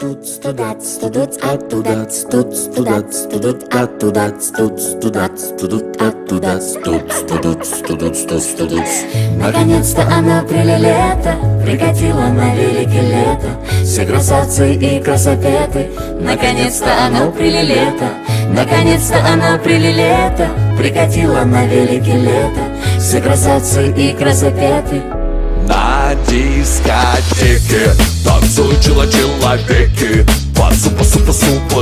Тут студат, студут, оттуда, тут студат, студут, оттуда, тут студат, студут, оттуда, тут студут, студут, студут. Наконец-то оно прилето, прикатило на велике лето. Все красавцы и красопеты. Наконец-то оно прилето, наконец-то оно прилето, прикатило на велике лето. Все красавцы и красопеты. На дискотеке танцуют человеки, пасу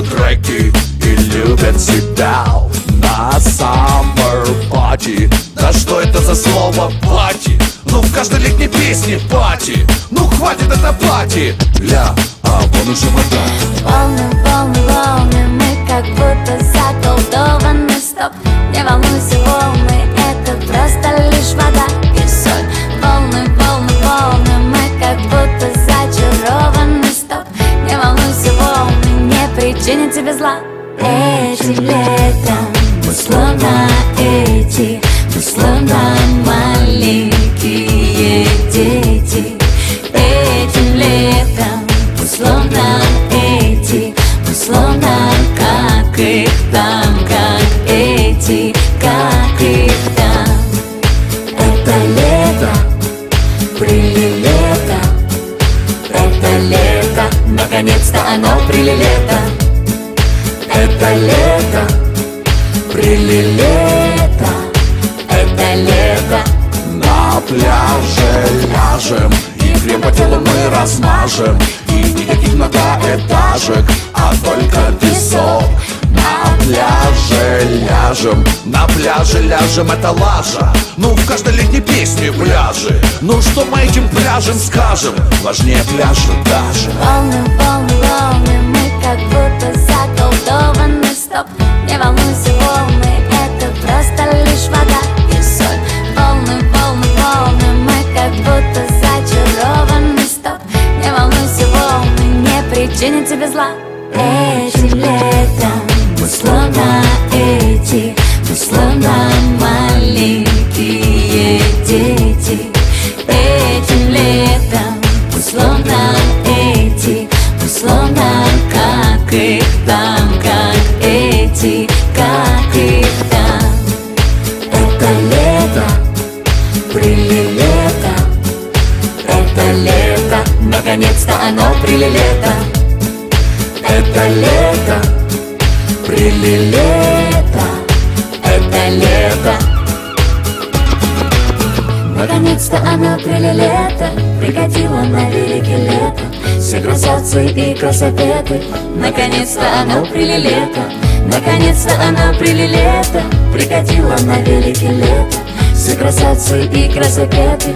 треки и любят себя на summer party. Да что это за слово пати? Ну в каждой летней песне пати. Ну хватит это пати. Ля, а вон уже вода. Волны, волны, волны, мы как будто заколдованы. Стоп, не волнуйся, волны, это просто лишь вода и соль. Волны, волны, волны, мы как будто зачарованы. Стоп, не волнуйся, волны, не причинят тебе зла. Этим летом мы словно эти, мы словно маленькие дети. Этим летом мы словно эти, мы словно как их там, как эти, как их там. Это лето, прилето, это лето, наконец-то оно прилето. Это лето, прилето, это лето. На пляже ляжем и крем по телу мы размажем. И никаких многоэтажек, а только песок. На пляже ляжем, это лажа. Ну в каждой летней песне пляжи. Ну что мы этим пляжем скажем? Важнее пляжа даже. Волны, волны, волны, мы как будто заколдованы. Стоп, не волнуйся, волны, это просто лишь вода и соль. Волны, волны, волны, мы как будто зачарованы. Стоп, не волнуйся, волны, не причинят тебе зла. Этим летом мы словно эти, мы словно маленькие дети. Этим летом мы словно эти, мы словно как их там, как эти, как их там. Это лето, прилето, это лето, наконец-то оно прилето. Это лето, прилето, это лето. Наконец-то оно прилето, прикатило на велике лето. Все красавцы и красопеты. Наконец-то оно прилето, наконец-то оно прилето, прикатило на велике лето. Все красавцы и красопеты.